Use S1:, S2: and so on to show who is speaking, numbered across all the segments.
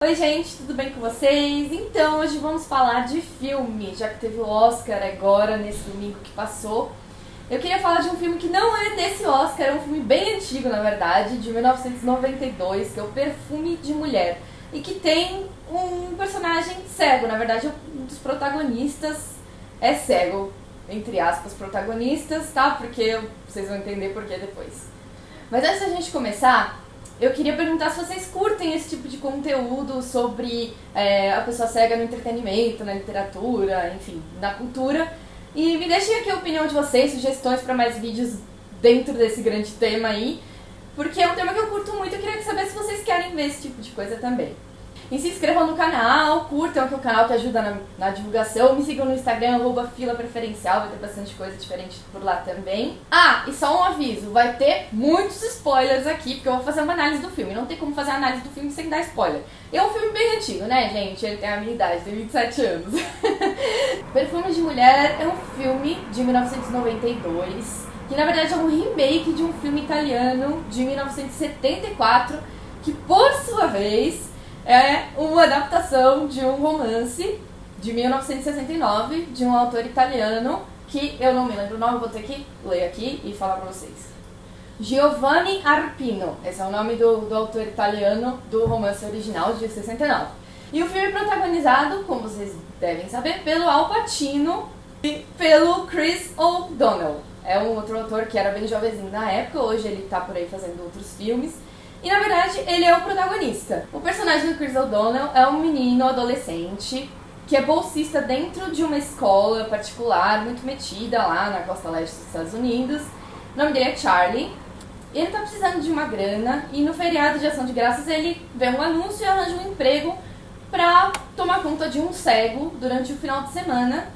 S1: Oi gente, tudo bem com vocês? Então, hoje vamos falar de filme, já que teve o Oscar agora, nesse domingo que passou. Eu queria falar de um filme que não é desse Oscar, é um filme bem antigo, na verdade, de 1992, que é o Perfume de Mulher. E que tem um personagem cego, na verdade, um dos protagonistas é cego, entre aspas, protagonistas, tá? Porque vocês vão entender por que depois. Mas antes da gente começar, eu queria perguntar se vocês curtem esse tipo de conteúdo sobre a pessoa cega no entretenimento, na literatura, enfim, na cultura. E me deixem aqui a opinião de vocês, sugestões para mais vídeos dentro desse grande tema aí, porque é um tema que eu curto muito e eu queria saber se vocês querem ver esse tipo de coisa também. E se inscrevam no canal, curtam que é o canal que ajuda na divulgação, me sigam no Instagram, @filapreferencial, vai ter bastante coisa diferente por lá também. Ah, e só um aviso, vai ter muitos spoilers aqui, porque eu vou fazer uma análise do filme, não tem como fazer a análise do filme sem dar spoiler. E é um filme bem antigo, né, gente? Ele tem a minha idade, tem 27 anos. Perfume de Mulher é um filme de 1992, que na verdade é um remake de um filme italiano de 1974, que por sua vez é uma adaptação de um romance de 1969, de um autor italiano, que eu não me lembro o nome, vou ter que ler aqui e falar pra vocês. Giovanni Arpino, esse é o nome do autor italiano do romance original de 69. E o filme é protagonizado, como vocês devem saber, pelo Al Pacino e pelo Chris O'Donnell. É um outro autor que era bem jovenzinho na época, hoje ele tá por aí fazendo outros filmes. E na verdade ele é o protagonista. O personagem do Chris O'Donnell é um menino adolescente que é bolsista dentro de uma escola particular muito metida lá na costa leste dos Estados Unidos. O nome dele é Charlie. Ele tá precisando de uma grana e no feriado de Ação de Graças ele vê um anúncio e arranja um emprego pra tomar conta de um cego durante o final de semana.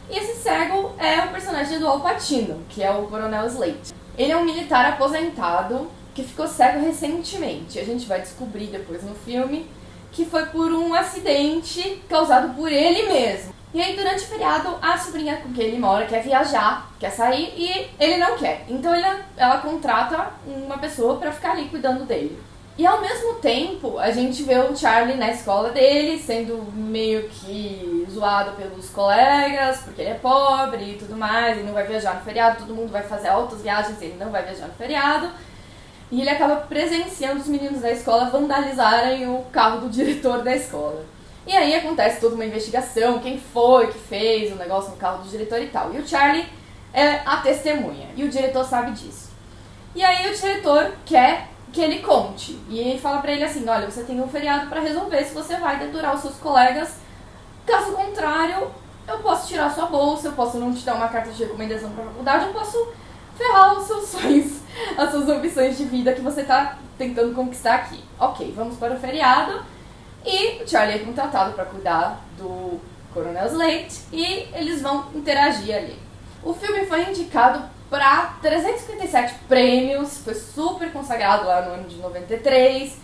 S1: E esse cego é o personagem do Al Pacino, que é o Coronel Slate. Ele é um militar aposentado que ficou cego recentemente. A gente vai descobrir depois no filme que foi por um acidente causado por ele mesmo. E aí, durante o feriado, a sobrinha com quem ele mora quer viajar, quer sair, e ele não quer. Então ela contrata uma pessoa pra ficar ali cuidando dele. E ao mesmo tempo, a gente vê o Charlie na escola dele, sendo meio que zoado pelos colegas, porque ele é pobre e tudo mais, e não vai viajar no feriado, todo mundo vai fazer altas viagens e ele não vai viajar no feriado. E ele acaba presenciando os meninos da escola vandalizarem o carro do diretor da escola. E aí acontece toda uma investigação, quem foi que fez o negócio no carro do diretor e tal. E o Charlie é a testemunha, e o diretor sabe disso. E aí o diretor quer que ele conte. E ele fala pra ele assim, olha, você tem um feriado pra resolver se você vai dedurar os seus colegas. Caso contrário, eu posso tirar sua bolsa, eu posso não te dar uma carta de recomendação pra faculdade, eu posso ferrar os seus sonhos, as suas ambições de vida que você tá tentando conquistar aqui. Ok, vamos para o feriado. E o Charlie é contratado para cuidar do Coronel Slate e eles vão interagir ali. O filme foi indicado para 357 prêmios, foi super consagrado lá no ano de 93.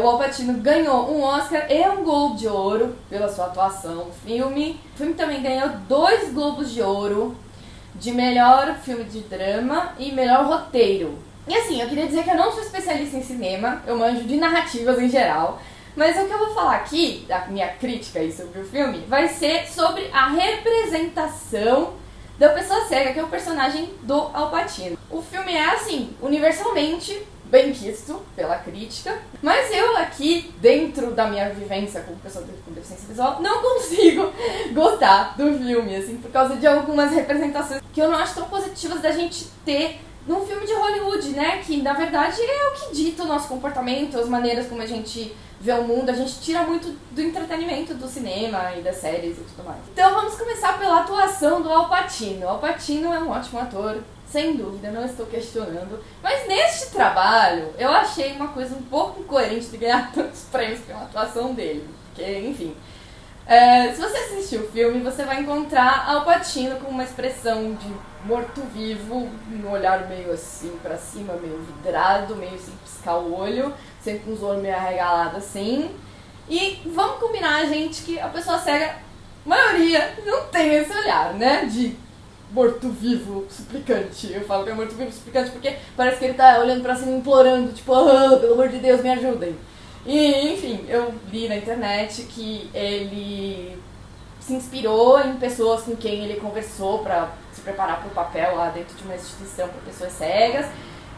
S1: O Al Pacino ganhou um Oscar e um Globo de Ouro pela sua atuação no filme. O filme também ganhou 2 Globos de Ouro de melhor filme de drama e melhor roteiro. E assim, eu queria dizer que eu não sou especialista em cinema, eu manjo de narrativas em geral, mas o que eu vou falar aqui, da minha crítica aí sobre o filme, vai ser sobre a representação da pessoa cega, que é o personagem do Al Pacino. O filme é, assim, universalmente bem quisto pela crítica, mas eu aqui, dentro da minha vivência como pessoa com deficiência visual, não consigo gostar do filme, assim, por causa de algumas representações que eu não acho tão positivas da gente ter num filme de Hollywood, né, que na verdade é o que dita o nosso comportamento, as maneiras como a gente vê o mundo, a gente tira muito do entretenimento do cinema e das séries e tudo mais. Então vamos começar pela atuação do Al Pacino. O Al Pacino é um ótimo ator, sem dúvida, não estou questionando. Mas neste trabalho, eu achei uma coisa um pouco incoerente de ganhar tantos prêmios pela atuação dele. Porque, enfim. Se você assistir o filme, você vai encontrar Al Pacino com uma expressão de morto-vivo, um olhar meio assim pra cima, meio vidrado, meio sem piscar o olho, sempre com os olhos meio arregalados assim. E vamos combinar, gente, que a pessoa cega, a maioria, não tem esse olhar, né? De morto-vivo suplicante. Eu falo que é morto-vivo suplicante porque parece que ele tá olhando pra cima implorando, tipo, pelo amor de Deus, me ajudem. E, enfim, eu li na internet que ele se inspirou em pessoas com quem ele conversou para se preparar para o papel lá dentro de uma instituição para pessoas cegas,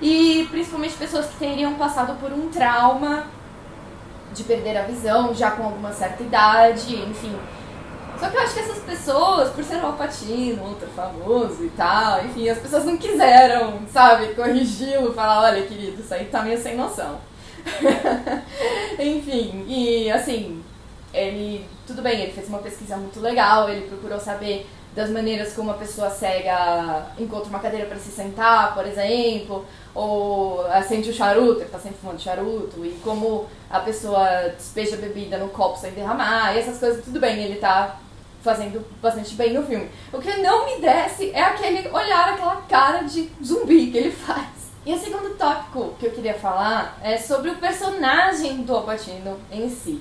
S1: e principalmente pessoas que teriam passado por um trauma de perder a visão já com alguma certa idade, enfim. Só que eu acho que essas pessoas, por ser o Al Pacino, ultra famoso e tal, enfim, as pessoas não quiseram, sabe, corrigi-lo, falar, olha, querido, isso aí tá meio sem noção. Enfim, e assim, tudo bem, ele fez uma pesquisa muito legal, ele procurou saber das maneiras como a pessoa cega encontra uma cadeira para se sentar, por exemplo, ou acende o charuto, ele tá sempre fumando charuto, e como a pessoa despeja a bebida no copo sem derramar, e essas coisas, tudo bem, ele tá fazendo bastante bem no filme. O que não me desce é aquele olhar, aquela cara de zumbi que ele faz. E o segundo tópico que eu queria falar é sobre o personagem do Al Pacino em si.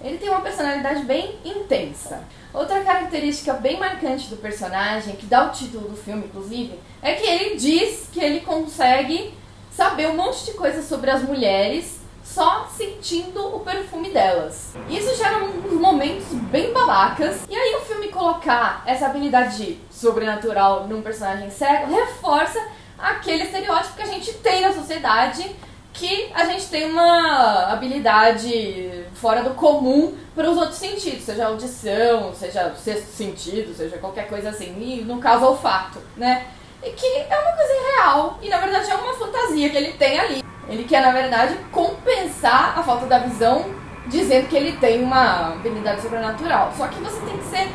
S1: Ele tem uma personalidade bem intensa. Outra característica bem marcante do personagem, que dá o título do filme, inclusive, é que ele diz que ele consegue saber um monte de coisas sobre as mulheres só sentindo o perfume delas. Isso gera uns momentos bem babacas. E aí o filme colocar essa habilidade sobrenatural num personagem cego reforça aquele estereótipo que a gente tem na sociedade, que a gente tem uma habilidade fora do comum para os outros sentidos, seja audição, seja sexto sentido, seja qualquer coisa assim, e no caso olfato, né? E que é uma coisa irreal, e na verdade é uma fantasia que ele tem ali. Ele quer, na verdade, compensar a falta da visão, dizendo que ele tem uma habilidade sobrenatural. Só que você tem que ser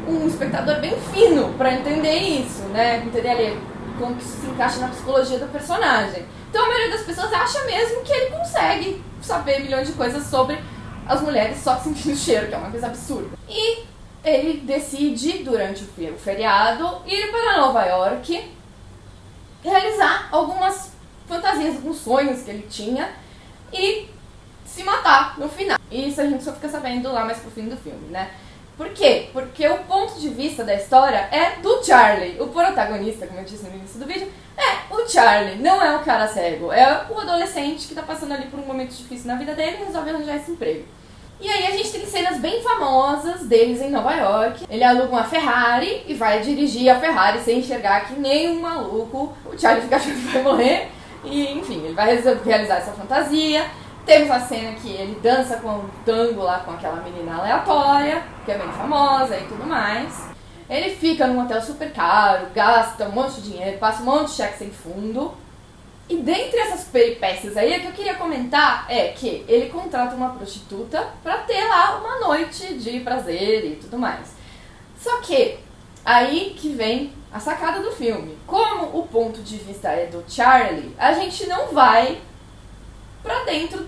S1: um espectador bem fino para entender isso, né? Entender ali como que isso se encaixa na psicologia do personagem. Então a maioria das pessoas acha mesmo que ele consegue saber milhões de coisas sobre as mulheres só sentindo cheiro, que é uma coisa absurda. E ele decide, durante o feriado, ir para Nova York, realizar algumas fantasias, alguns sonhos que ele tinha e se matar no final. Isso a gente só fica sabendo lá mais pro fim do filme, né? Por quê? Porque o ponto de vista da história é do Charlie. O protagonista, como eu disse no início do vídeo, é o Charlie, não é o cara cego. É o adolescente que tá passando ali por um momento difícil na vida dele e resolve arranjar esse emprego. E aí a gente tem cenas bem famosas deles em Nova York. Ele aluga uma Ferrari e vai dirigir a Ferrari sem enxergar que nem um maluco. O Charlie fica achando que vai morrer. E enfim, ele vai realizar essa fantasia. Temos a cena que ele dança com um tango lá com aquela menina aleatória, que é bem famosa e tudo mais. Ele fica num hotel super caro, gasta um monte de dinheiro, passa um monte de cheque sem fundo. E dentre essas peripécias aí, o que eu queria comentar é que ele contrata uma prostituta pra ter lá uma noite de prazer e tudo mais. Só que aí que vem a sacada do filme. Como o ponto de vista é do Charlie, a gente não vai pra dentro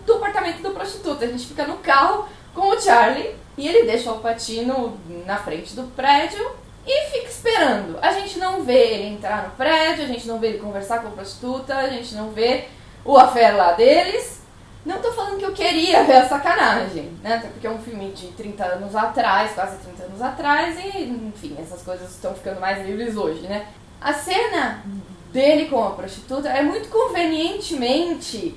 S1: do apartamento da prostituta. A gente fica no carro com o Charlie e ele deixa o Al Pacino na frente do prédio e fica esperando. A gente não vê ele entrar no prédio, a gente não vê ele conversar com a prostituta, a gente não vê o affair lá deles. Não tô falando que eu queria ver a sacanagem, né? Até porque é um filme de 30 anos atrás, quase 30 anos atrás, e enfim, essas coisas estão ficando mais livres hoje, né? A cena dele com a prostituta é muito convenientemente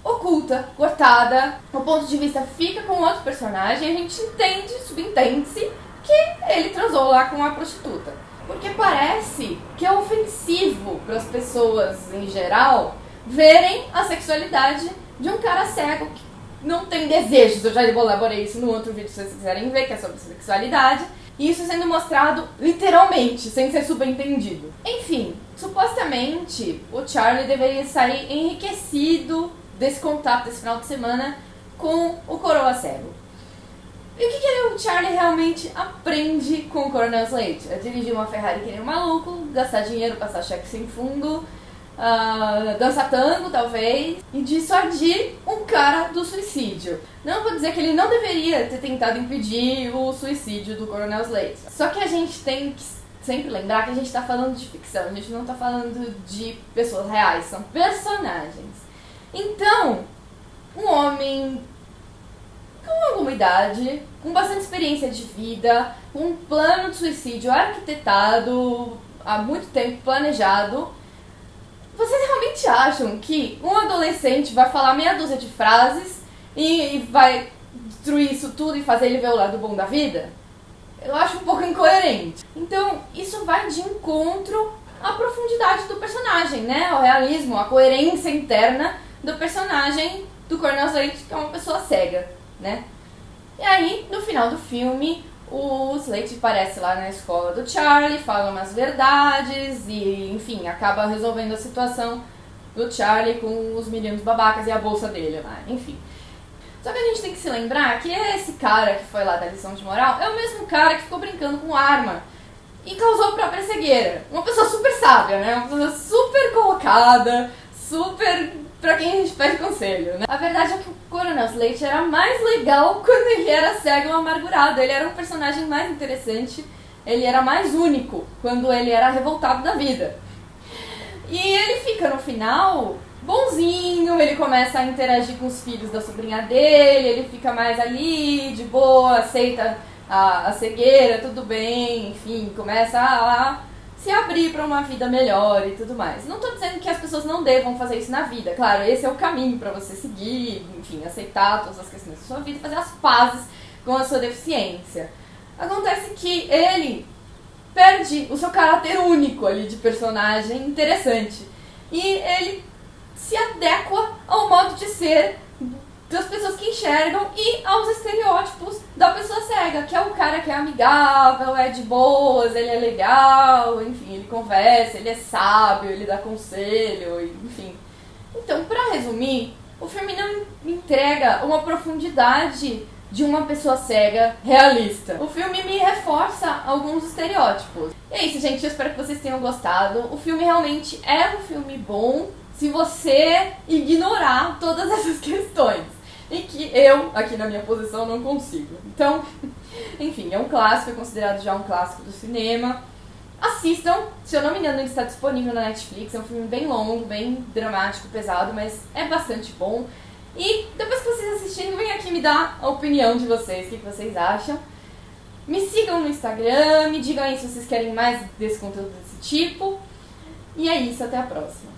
S1: oculta, cortada. O ponto de vista fica com outro personagem e a gente entende, subentende-se que ele transou lá com a prostituta. Porque parece que é ofensivo para as pessoas em geral verem a sexualidade de um cara cego que não tem desejos. Eu já elaborei isso no outro vídeo se vocês quiserem ver, que é sobre sexualidade. E isso sendo mostrado literalmente, sem ser subentendido. Enfim, supostamente o Charlie deveria sair enriquecido desse contato, desse final de semana com o coroa cego. E o que o Charlie realmente aprende com o Coronel Slade? É dirigir uma Ferrari que nem um maluco, gastar dinheiro, passar cheque sem fundo, dançar tango, talvez, e dissuadir um cara do suicídio. Não vou dizer que ele não deveria ter tentado impedir o suicídio do Coronel Slade. Só que a gente tem que sempre lembrar que a gente está falando de ficção, a gente não está falando de pessoas reais, são personagens. Então, um homem com alguma idade, com bastante experiência de vida, com um plano de suicídio arquitetado há muito tempo, planejado, Vocês realmente acham que um adolescente vai falar meia dúzia de frases e vai destruir isso tudo e fazer ele ver o lado bom da vida? Eu acho um pouco incoerente. Então, isso vai de encontro à profundidade do personagem, né? Ao realismo, à coerência interna do personagem do Coronel Slade, que é uma pessoa cega, né? E aí, no final do filme, o Slade aparece lá na escola do Charlie, fala umas verdades e, enfim, acaba resolvendo a situação do Charlie com os meninos babacas e a bolsa dele lá, enfim. Só que a gente tem que se lembrar que esse cara que foi lá da lição de moral é o mesmo cara que ficou brincando com arma e causou a própria cegueira. Uma pessoa super sábia, né? Uma pessoa super colocada, super pra quem a gente pede conselho, né? A verdade é que o Coronel Slade era mais legal quando ele era cego ou amargurado. Ele era um personagem mais interessante, ele era mais único quando ele era revoltado da vida. E ele fica no final bonzinho, ele começa a interagir com os filhos da sobrinha dele, ele fica mais ali, de boa, aceita a cegueira, tudo bem, enfim, começa a se abrir para uma vida melhor e tudo mais. Não tô dizendo que as pessoas não devam fazer isso na vida, claro, esse é o caminho para você seguir, enfim, aceitar todas as questões da sua vida e fazer as pazes com a sua deficiência. Acontece que ele perde o seu caráter único ali de personagem interessante e ele se adequa ao modo de ser das pessoas que enxergam e aos estereótipos da pessoa cega, que é o cara que é amigável, é de boas, ele é legal, enfim, ele conversa, ele é sábio, ele dá conselho, enfim. Então, pra resumir, o filme não entrega uma profundidade de uma pessoa cega realista. O filme me reforça alguns estereótipos. E é isso, gente, eu espero que vocês tenham gostado. O filme realmente é um filme bom se você ignorar todas essas questões. E que eu, aqui na minha posição, não consigo. Então, enfim, é um clássico, é considerado já um clássico do cinema. Assistam, se eu não me engano ele está disponível na Netflix, é um filme bem longo, bem dramático, pesado, mas é bastante bom. E depois que vocês assistirem, vem aqui me dar a opinião de vocês, o que vocês acham. Me sigam no Instagram, me digam aí se vocês querem mais desse conteúdo desse tipo. E é isso, até a próxima.